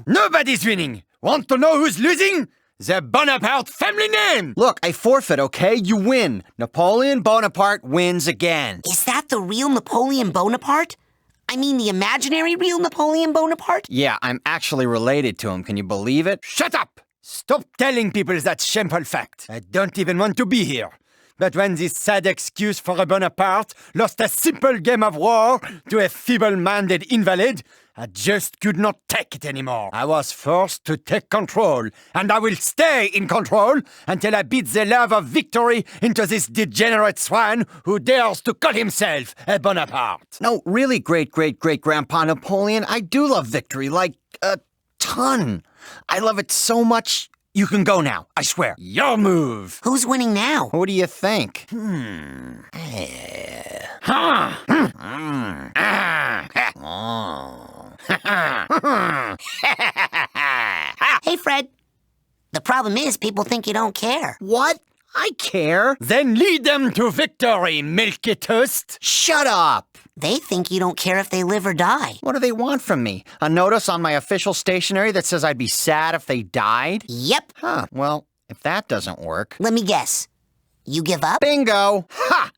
Nobody's winning. Want to know who's losing? The Bonaparte family name! Look, I forfeit, okay? You win. Napoleon Bonaparte wins again. Is that the real Napoleon Bonaparte? I mean the imaginary real Napoleon Bonaparte? Yeah, I'm actually related to him. Can you believe it? Shut up! Stop telling people that shameful fact. I don't even want to be here. But when this sad excuse for a Bonaparte lost a simple game of war to a feeble-minded invalid, I just could not take it anymore. I was forced to take control, and I will stay in control until I beat the love of victory into this degenerate swine who dares to call himself a Bonaparte. No, really, great-great-great-grandpa Napoleon, I do love victory, like a ton. I love it so much. You can go now, I swear. Your move. Who's winning now? What do you think? Hey, Fred. The problem is people think you don't care. What? I care. Then lead them to victory, Milky Toast. Shut up. They think you don't care if they live or die. What do they want from me? A notice on my official stationery that says I'd be sad if they died? Yep. Huh, well, if that doesn't work... Let me guess. You give up? Bingo! Ha!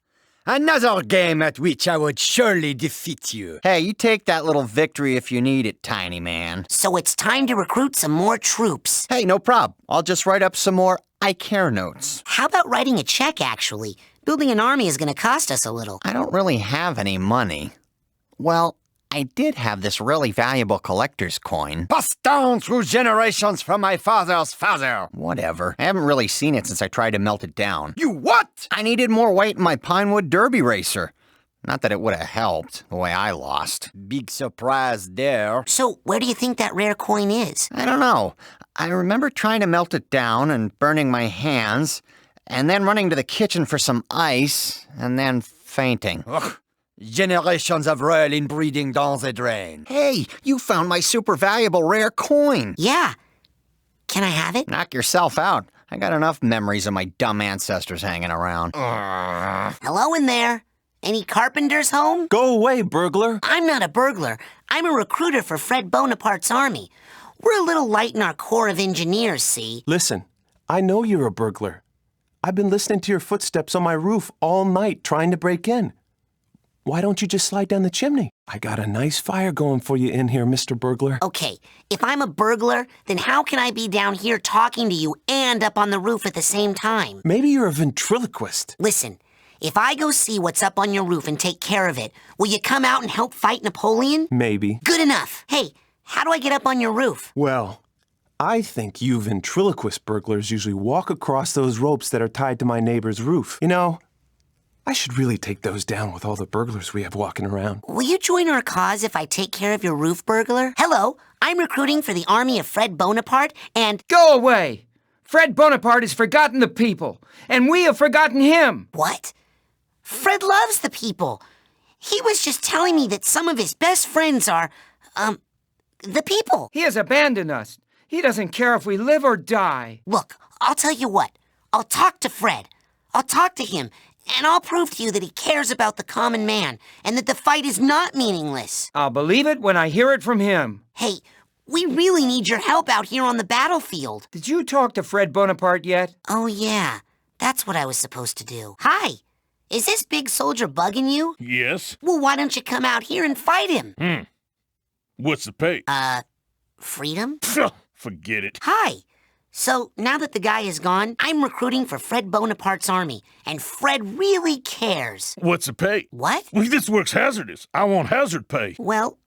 Another game at which I would surely defeat you. Hey, you take that little victory if you need it, tiny man. So it's time to recruit some more troops. Hey, no prob. I'll just write up some more I care notes. How about writing a check, actually? Building an army is going to cost us a little. I don't really have any money. Well, I did have this really valuable collector's coin. Passed down through generations from my father's father. Whatever. I haven't really seen it since I tried to melt it down. You what? I needed more weight in my Pinewood Derby racer. Not that it would have helped, the way I lost. Big surprise there. So, where do you think that rare coin is? I don't know. I remember trying to melt it down and burning my hands, and then running to the kitchen for some ice, and then fainting. Ugh. Generations of royal inbreeding down the drain. Hey, you found my super valuable rare coin. Yeah. Can I have it? Knock yourself out. I got enough memories of my dumb ancestors hanging around. Hello in there. Any carpenters home? Go away, burglar. I'm not a burglar. I'm a recruiter for Fred Bonaparte's army. We're a little light in our corps of engineers, see? Listen, I know you're a burglar. I've been listening to your footsteps on my roof all night trying to break in. Why don't you just slide down the chimney? I got a nice fire going for you in here, Mr. Burglar. Okay, if I'm a burglar, then how can I be down here talking to you and up on the roof at the same time? Maybe you're a ventriloquist. Listen, if I go see what's up on your roof and take care of it, will you come out and help fight Napoleon? Maybe. Good enough. Hey, how do I get up on your roof? Well, I think you ventriloquist burglars usually walk across those ropes that are tied to my neighbor's roof. You know, I should really take those down with all the burglars we have walking around. Will you join our cause if I take care of your roof burglar? Hello, I'm recruiting for the army of Fred Bonaparte, and... Go away! Fred Bonaparte has forgotten the people, and we have forgotten him. What? Fred loves the people. He was just telling me that some of his best friends are, the people. He has abandoned us. He doesn't care if we live or die. Look, I'll tell you what. I'll talk to Fred. I'll talk to him, and I'll prove to you that he cares about the common man, and that the fight is not meaningless. I'll believe it when I hear it from him. Hey, we really need your help out here on the battlefield. Did you talk to Fred Bonaparte yet? Oh, yeah. That's what I was supposed to do. Hi. Is this big soldier bugging you? Yes. Well, why don't you come out here and fight him? What's the pay? Freedom? Forget it. Hi. So, now that the guy is gone, I'm recruiting for Fred Bonaparte's army, and Fred really cares. What's the pay? What? Well, this work's hazardous. I want hazard pay. Well,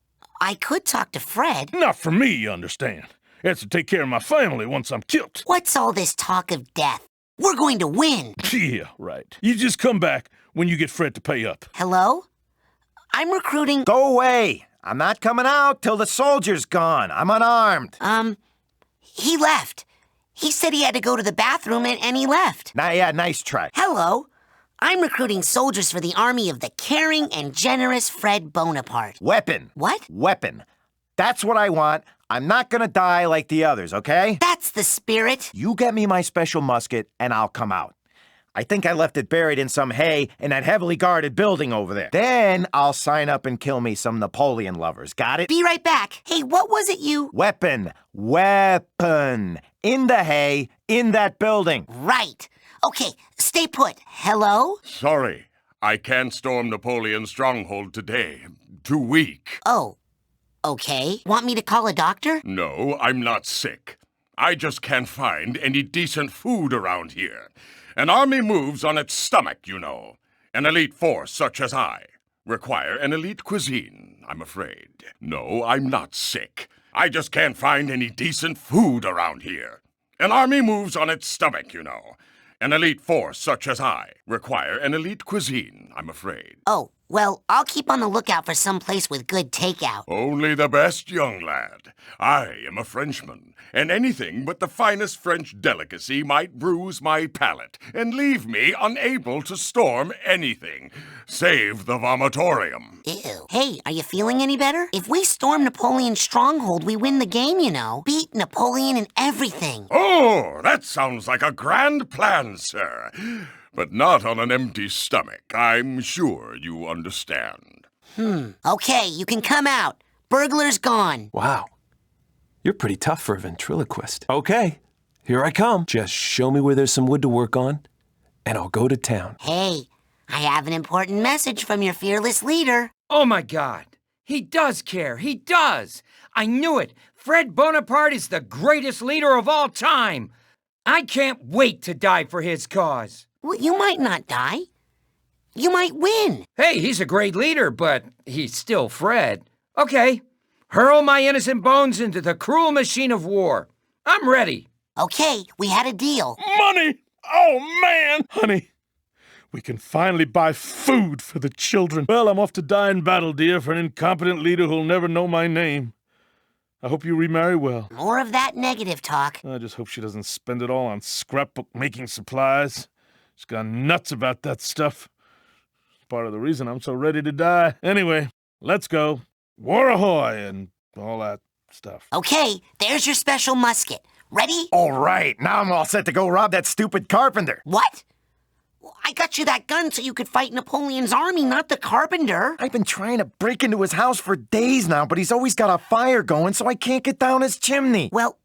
I could talk to Fred. Not for me, you understand. It's to take care of my family once I'm killed. What's all this talk of death? We're going to win. Yeah, right. You just come back when you get Fred to pay up. Hello? I'm recruiting... Go away. I'm not coming out till the soldier's gone. I'm unarmed. He left. He said he had to go to the bathroom and he left. Yeah, nice try. Hello. I'm recruiting soldiers for the army of the caring and generous Fred Bonaparte. Weapon. What? Weapon. That's what I want. I'm not gonna die like the others, okay? That's the spirit. You get me my special musket and I'll come out. I think I left it buried in some hay in that heavily guarded building over there. Then I'll sign up and kill me some Napoleon lovers. Got it? Be right back. Hey, what was it you... Weapon. Weapon. In the hay, in that building. Right. Okay, stay put. Hello? Sorry, I can't storm Napoleon's stronghold today. Too weak. Oh, okay. Want me to call a doctor? No, I'm not sick. I just can't find any decent food around here. An army moves on its stomach, you know. An elite force such as I require an elite cuisine, I'm afraid. No, I'm not sick. I just can't find any decent food around here. An army moves on its stomach, you know. An elite force such as I require an elite cuisine, I'm afraid. Oh, well, I'll keep on the lookout for some place with good takeout. Only the best, young lad. I am a Frenchman, and anything but the finest French delicacy might bruise my palate and leave me unable to storm anything, save the vomitorium. Ew. Hey, are you feeling any better? If we storm Napoleon's stronghold, we win the game, you know. Beat Napoleon and everything. Oh, that sounds like a grand plan, sir. But not on an empty stomach. I'm sure you understand. Okay, you can come out. Burglar's gone. Wow. You're pretty tough for a ventriloquist. Okay, here I come. Just show me where there's some wood to work on, and I'll go to town. Hey, I have an important message from your fearless leader. Oh, my God. He does care. He does. I knew it. Fred Bonaparte is the greatest leader of all time. I can't wait to die for his cause. Well, you might not die. You might win. Hey, he's a great leader, but he's still Fred. Okay, hurl my innocent bones into the cruel machine of war. I'm ready. Okay, we had a deal. Money! Oh, man! Honey, we can finally buy food for the children. Well, I'm off to die in battle, dear, for an incompetent leader who'll never know my name. I hope you remarry well. More of that negative talk. I just hope she doesn't spend it all on scrapbook-making supplies. She's gone nuts about that stuff. Part of the reason I'm so ready to die. Anyway, let's go. War ahoy and all that stuff. Okay, there's your special musket. Ready? All right, now I'm all set to go rob that stupid carpenter. What? Well, I got you that gun so you could fight Napoleon's army, not the carpenter. I've been trying to break into his house for days now, but he's always got a fire going, so I can't get down his chimney. Well,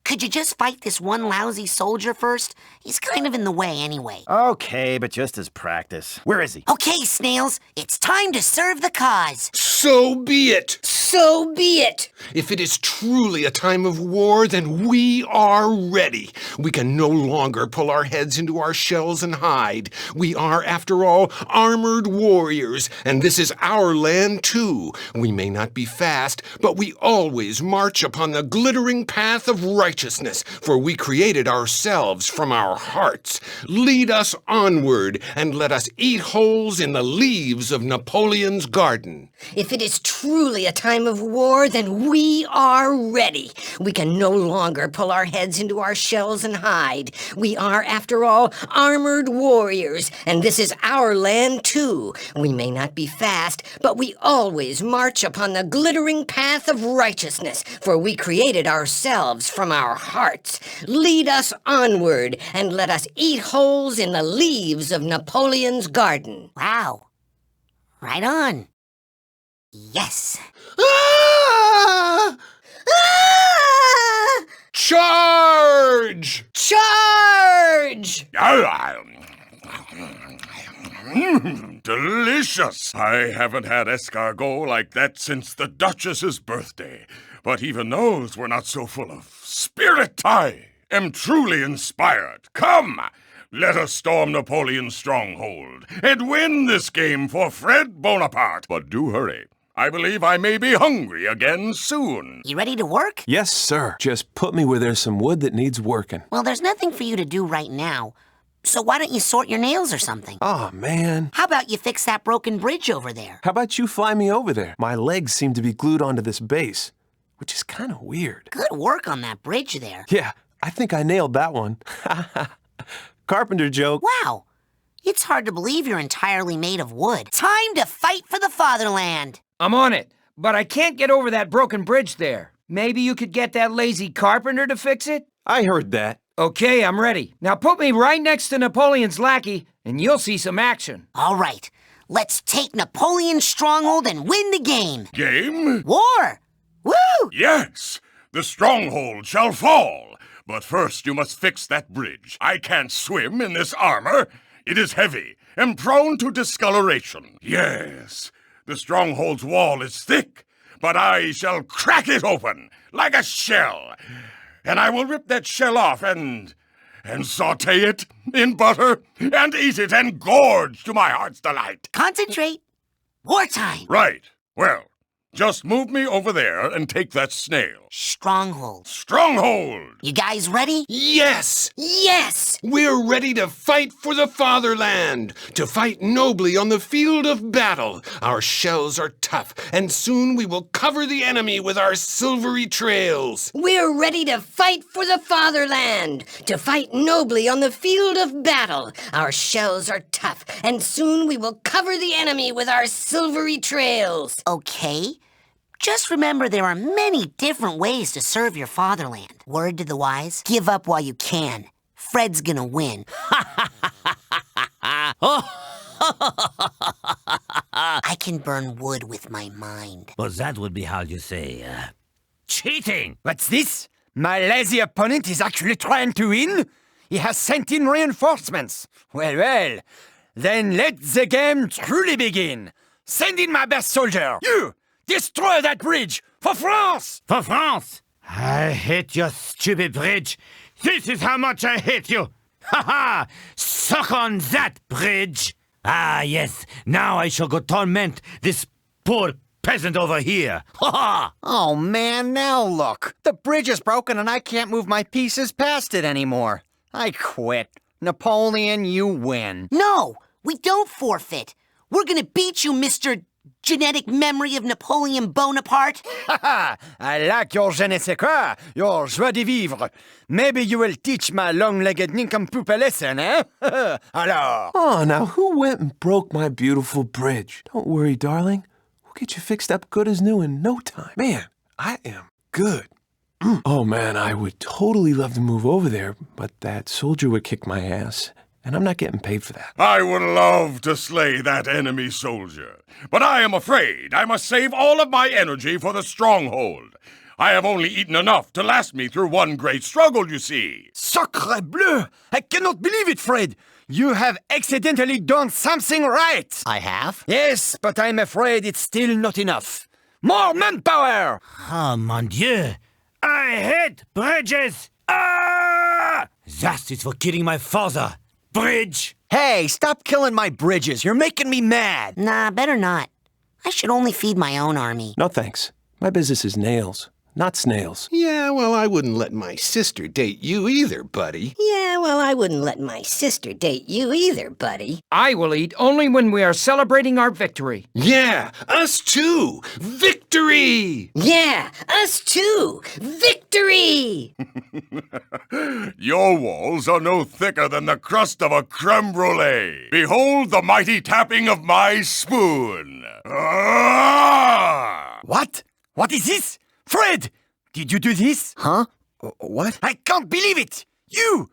could you just fight this one lousy soldier first? He's kind of in the way anyway. Okay, but just as practice. Where is he? Okay, Snails, it's time to serve the cause. So be it. So be it. If it is truly a time of war, then we are ready. We can no longer pull our heads into our shells and hide. We are, after all, armored warriors, and this is our land too. We may not be fast, but we always march upon the glittering path of righteousness, for we created ourselves from our hearts. Lead us onward, and let us eat holes in the leaves of Napoleon's garden. If it is truly a time of war, then we are ready. We can no longer pull our heads into our shells and hide. We are, after all, armored warriors, and this is our land too. We may not be fast, but we always march upon the glittering path of righteousness, for we created ourselves from our hearts. Lead us onward, and let us eat holes in the leaves of Napoleon's garden. Wow. Right on. Yes. Ah! Ah! Charge! Charge! Delicious! I haven't had escargot like that since the Duchess's birthday. But even those were not so full of spirit. I am truly inspired. Come! Let us storm Napoleon's stronghold and win this game for Fred Bonaparte. But do hurry. I believe I may be hungry again soon. You ready to work? Yes, sir. Just put me where there's some wood that needs working. Well, there's nothing for you to do right now. So why don't you sort your nails or something? Oh, man. How about you fix that broken bridge over there? How about you fly me over there? My legs seem to be glued onto this base, which is kind of weird. Good work on that bridge there. Yeah, I think I nailed that one. Carpenter joke. Wow. It's hard to believe you're entirely made of wood. Time to fight for the fatherland. I'm on it, but I can't get over that broken bridge there. Maybe you could get that lazy carpenter to fix it? I heard that. Okay, I'm ready. Now put me right next to Napoleon's lackey, and you'll see some action. All right, let's take Napoleon's stronghold and win the game. Game? War! Woo! Yes, the stronghold shall fall. But first you must fix that bridge. I can't swim in this armor. It is heavy and prone to discoloration. Yes, the stronghold's wall is thick, but I shall crack it open like a shell. And I will rip that shell off and saute it in butter and eat it and gorge to my heart's delight. Concentrate. Wartime. Right. Well, just move me over there and take that snail. Stronghold. Stronghold! You guys ready? Yes! Yes! We're ready to fight for the fatherland, to fight nobly on the field of battle. Our shells are tough, and soon we will cover the enemy with our silvery trails. We're ready to fight for the fatherland, to fight nobly on the field of battle. Our shells are tough, and soon we will cover the enemy with our silvery trails. Okay. Just remember there are many different ways to serve your fatherland. Word to the wise, give up while you can. Fred's gonna win. I can burn wood with my mind. But that would be how you say, cheating! What's this? My lazy opponent is actually trying to win? He has sent in reinforcements. Well. Then let the game truly begin. Send in my best soldier. You! Destroy that bridge! For France! For France! I hate your stupid bridge. This is how much I hate you. Ha ha! Suck on that bridge! Ah, yes. Now I shall go torment this poor peasant over here. Ha ha! Oh man, now look. The bridge is broken and I can't move my pieces past it anymore. I quit. Napoleon, you win. No, we don't forfeit. We're gonna beat you, Mr. Genetic Memory of Napoleon Bonaparte. I like your je ne sais quoi, your joie de vivre. Maybe you will teach my long-legged nincompoop a lesson, eh? Alors? Oh, now who went and broke my beautiful bridge? Don't worry, darling. We'll get you fixed up good as new in no time. Man, I am good. Oh, man, I would totally love to move over there, but that soldier would kick my ass, and I'm not getting paid for that. I would love to slay that enemy soldier, but I am afraid I must save all of my energy for the stronghold. I have only eaten enough to last me through one great struggle, you see. Sacre bleu! I cannot believe it, Fred! You have accidentally done something right! I have? Yes, but I'm afraid it's still not enough. More manpower! Oh, mon Dieu! I hate bridges! Ah! That is for killing my father. Bridge! Hey, stop killing my bridges. You're making me mad. Nah, better not. I should only feed my own army. No thanks. My business is nails, not snails. Yeah, well, I wouldn't let my sister date you either, buddy. Yeah, well, I wouldn't let my sister date you either, buddy. I will eat only when we are celebrating our victory. Yeah, us too! Victory! Yeah, us too! Victory! Your walls are no thicker than the crust of a creme brulee. Behold the mighty tapping of my spoon. Ah! What? What is this? Fred! Did you do this? Huh? What? I can't believe it! You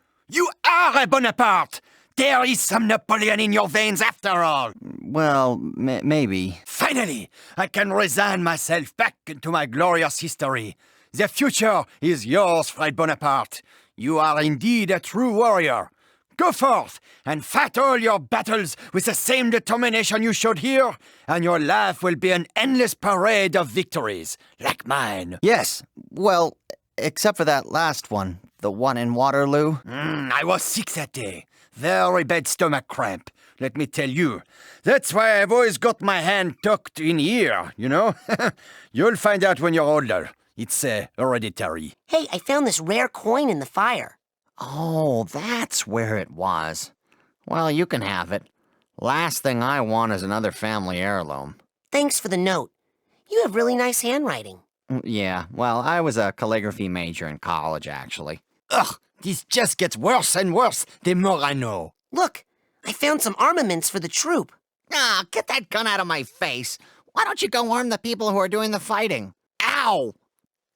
are a Bonaparte! There is some Napoleon in your veins after all! Well, maybe. Finally, I can resign myself back into my glorious history. The future is yours, Fred Bonaparte. You are indeed a true warrior. Go forth and fight all your battles with the same determination you showed here, and your life will be an endless parade of victories, like mine. Yes. Well, except for that last one. The one in Waterloo. I was sick that day. Very bad stomach cramp, let me tell you. That's why I've always got my hand tucked in here, you know? You'll find out when you're older. It's hereditary. Hey, I found this rare coin in the fire. Oh, that's where it was. Well, you can have it. Last thing I want is another family heirloom. Thanks for the note. You have really nice handwriting. Yeah, well, I was a calligraphy major in college, actually. Ugh, this just gets worse and worse the more I know. Look, I found some armaments for the troop. Ah, get that gun out of my face. Why don't you go arm the people who are doing the fighting? Ow!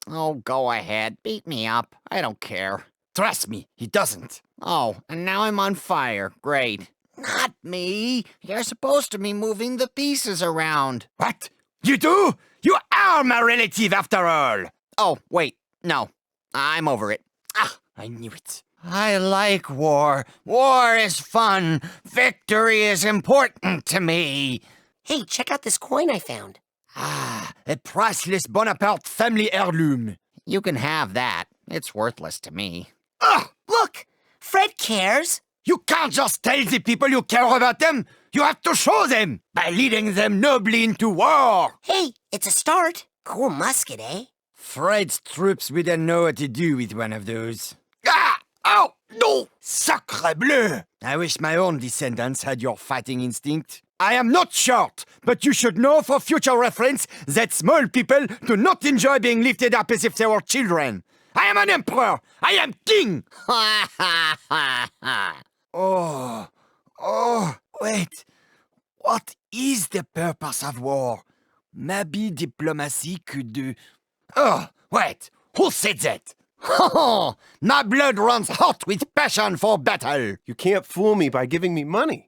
Oh, go ahead. Beat me up. I don't care. Trust me, he doesn't. Oh, and now I'm on fire. Great. Not me. You're supposed to be moving the pieces around. What? You do? You are my relative after all. Oh, wait. No. I'm over it. Ah, I knew it. I like war. War is fun. Victory is important to me. Hey, check out this coin I found. Ah, a priceless Bonaparte family heirloom. You can have that. It's worthless to me. Ah, Look, Fred cares. you can't just tell the people you care about them. You have to show them by leading them nobly into war. Hey, it's a start. Cool musket, eh? Fred's troops wouldn't know what to do with one of those. Ah! Oh, no! Sacre bleu! I wish my own descendants had your fighting instinct. I am not short, but you should know for future reference that small people do not enjoy being lifted up as if they were children. I am an emperor! I am king! Ha ha ha ha. Oh, wait. What is the purpose of war? Maybe diplomacy could do... Oh, wait. Who said that? Oh, my blood runs hot with passion for battle. You can't fool me by giving me money.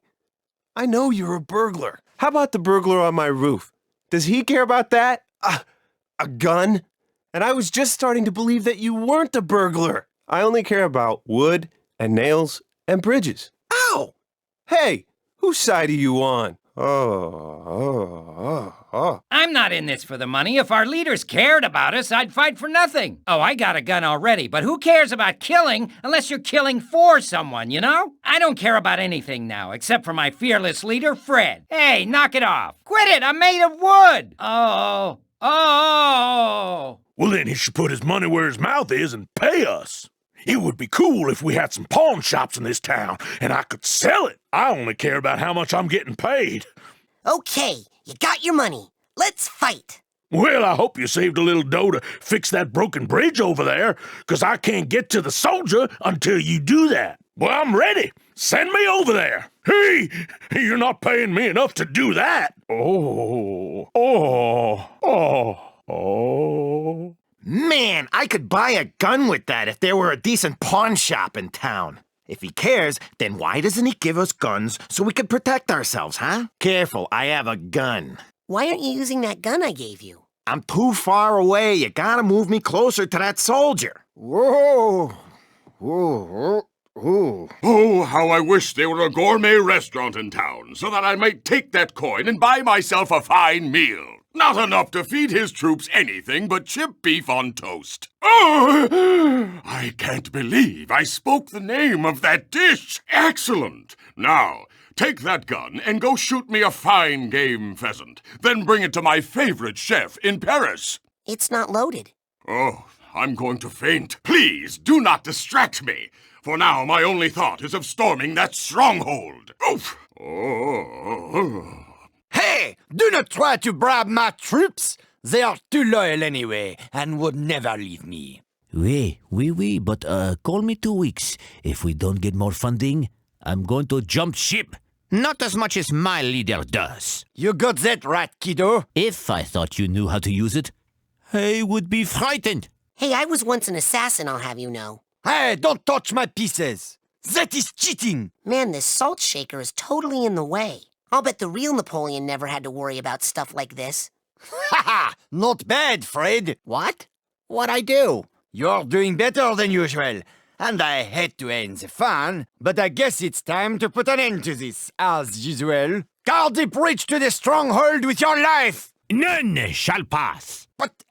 I know you're a burglar. How about the burglar on my roof? Does he care about that? A gun? And I was just starting to believe that you weren't a burglar. I only care about wood and nails and bridges. Ow! Hey, whose side are you on? I'm not in this for the money. If our leaders cared about us, I'd fight for nothing. Oh, I got a gun already, but who cares about killing unless you're killing for someone, you know? I don't care about anything now, except for my fearless leader, Fred. Hey, knock it off. Quit it, I'm made of wood. Oh. Well, then he should put his money where his mouth is and pay us. It would be cool if we had some pawn shops in this town, and I could sell it. I only care about how much I'm getting paid. Okay, you got your money. Let's fight. Well, I hope you saved a little dough to fix that broken bridge over there, 'cause I can't get to the soldier until you do that. Well, I'm ready. Send me over there. Hey, you're not paying me enough to do that. Oh. Man, I could buy a gun with that if there were a decent pawn shop in town. If he cares, then why doesn't he give us guns so we can protect ourselves, huh? Careful, I have a gun. Why aren't you using that gun I gave you? I'm too far away. You gotta move me closer to that soldier. Whoa! Whoa! Oh, how I wish there were a gourmet restaurant in town so that I might take that coin and buy myself a fine meal. Not enough to feed his troops anything but chip beef on toast. Oh, I can't believe I spoke the name of that dish. Excellent. Now, take that gun and go shoot me a fine game pheasant. Then bring it to my favorite chef in Paris. It's not loaded. Oh, I'm going to faint. Please, do not distract me. For now, my only thought is of storming that stronghold. Oof! Oh. Hey, do not try to bribe my troops. They are too loyal anyway and would never leave me. Oui, but call me 2 weeks. If we don't get more funding, I'm going to jump ship. Not as much as my leader does. You got that right, kiddo. If I thought you knew how to use it, I would be frightened. Hey, I was once an assassin, I'll have you know. Hey, don't touch my pieces. That is cheating. Man, this salt shaker is totally in the way. I'll bet the real Napoleon never had to worry about stuff like this. Ha ha! Not bad, Fred. What? What'd I do? You're doing better than usual. And I hate to end the fun, but I guess it's time to put an end to this, as usual. Guard the bridge to the stronghold with your life! None shall pass. But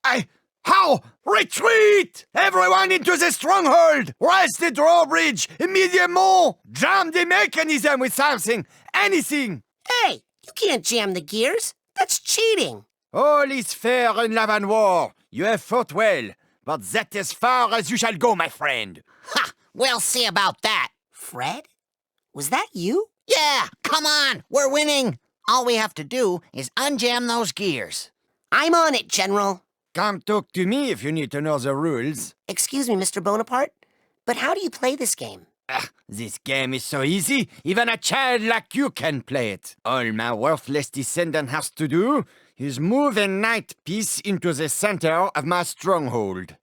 how? Retreat! Everyone into the stronghold! Raise the drawbridge immediately! Jam the mechanism with something! Anything! Hey, you can't jam the gears. That's cheating. All is fair in love and war. You have fought well, but that as far as you shall go, my friend. Ha! We'll see about that. Fred? Was that you? Yeah, come on, we're winning. All we have to do is unjam those gears. I'm on it, General. Come talk to me if you need to know the rules. Excuse me, Mr. Bonaparte, but how do you play this game? This game is so easy, even a child like you can play it. All my worthless descendant has to do is move a knight piece into the center of my stronghold.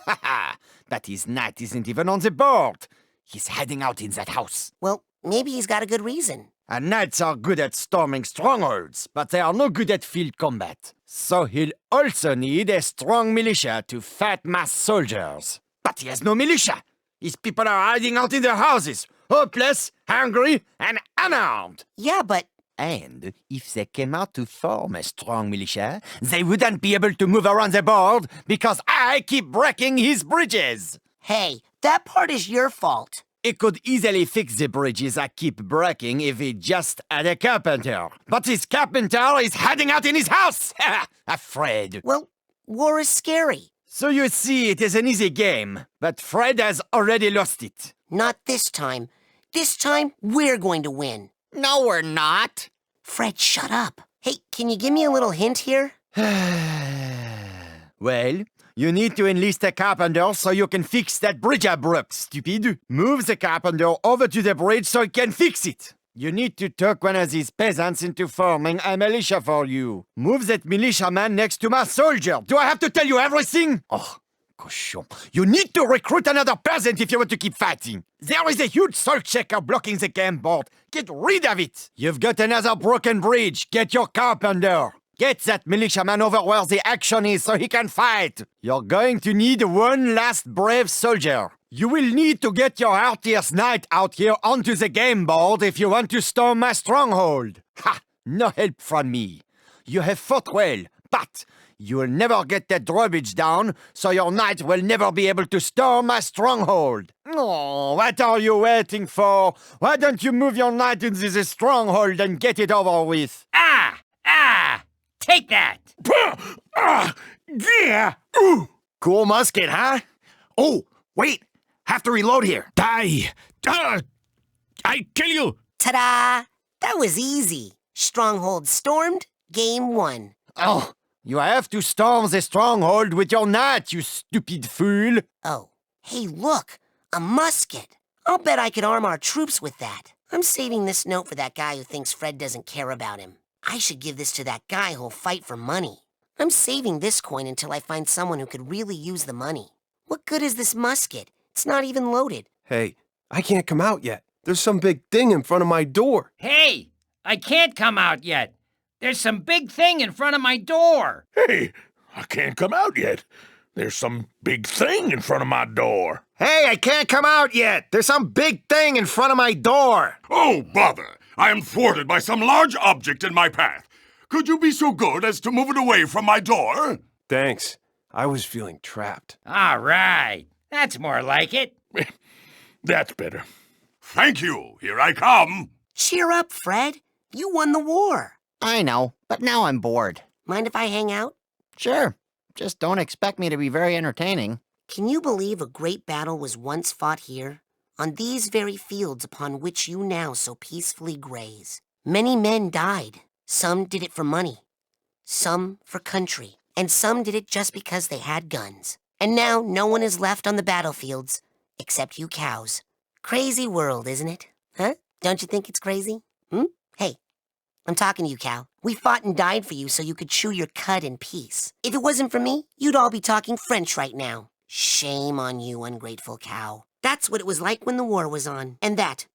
Ha ha! But his knight isn't even on the board. He's hiding out in that house. Well, maybe he's got a good reason. And knights are good at storming strongholds, but they are no good at field combat. So he'll also need a strong militia to fight mass soldiers. But he has no militia. His people are hiding out in their houses, hopeless, hungry, and unarmed. Yeah, but And if they came out to form a strong militia, they wouldn't be able to move around the board because I keep breaking his bridges. hey, that part is your fault. He could easily fix the bridges I keep breaking if he just had a carpenter. But his carpenter is hiding out in his house, afraid. Well, war is scary. So you see, it is an easy game, but Fred has already lost it. Not this time. This time, we're going to win. No, we're not. Fred, shut up. Hey, can you give me a little hint here? Well, you need to enlist a carpenter so you can fix that bridge I broke, stupid. Move the carpenter over to the bridge so he can fix it. You need to talk one of these peasants into forming a militia for you. Move that militiaman next to my soldier. Do I have to tell you everything? Oh, cochon. You need to recruit another peasant if you want to keep fighting. There is a huge salt checker blocking the game board. Get rid of it. You've got another broken bridge. Get your carpenter. Get that militiaman over where the action is so he can fight. You're going to need one last brave soldier. You will need to get your heartiest knight out here onto the game board if you want to storm my stronghold. Ha! No help from me. You have fought well, but you will never get that drawbridge down, so your knight will never be able to storm my stronghold. Oh, what are you waiting for? Why don't you move your knight into the stronghold and get it over with? Ah! Take that! Yeah! Ooh. Cool musket, huh? Oh, wait. Have to reload here. Die! I kill you! Ta-da! That was easy. Stronghold stormed, game won. Oh, you have to storm the stronghold with your knight, you stupid fool. Oh, hey, look, a musket. I'll bet I could arm our troops with that. I'm saving this note for that guy who thinks Fred doesn't care about him. I should give this to that guy who'll fight for money. I'm saving this coin until I find someone who could really use the money. What good is this musket? It's not even loaded. Hey, I can't come out yet. There's some big thing in front of my door. Hey, I can't come out yet. There's some big thing in front of my door. Hey, I can't come out yet. There's some big thing in front of my door. Hey, I can't come out yet. There's some big thing in front of my door. Oh, bother! I am thwarted by some large object in my path. Could you be so good as to move it away from my door? Thanks. I was feeling trapped. All right. That's more like it. That's better. Thank you. Here I come. Cheer up, Fred. You won the war. I know, but now I'm bored. Mind if I hang out? Sure. Just don't expect me to be very entertaining. Can you believe a great battle was once fought here? On these very fields upon which you now so peacefully graze. Many men died. Some did it for money. Some for country. And some did it just because they had guns. And now no one is left on the battlefields except you cows. Crazy world, isn't it? Huh? Don't you think it's crazy? Hey, I'm talking to you, cow. We fought and died for you so you could chew your cud in peace. If it wasn't for me, you'd all be talking French right now. Shame on you, ungrateful cow. That's what it was like when the war was on. And that.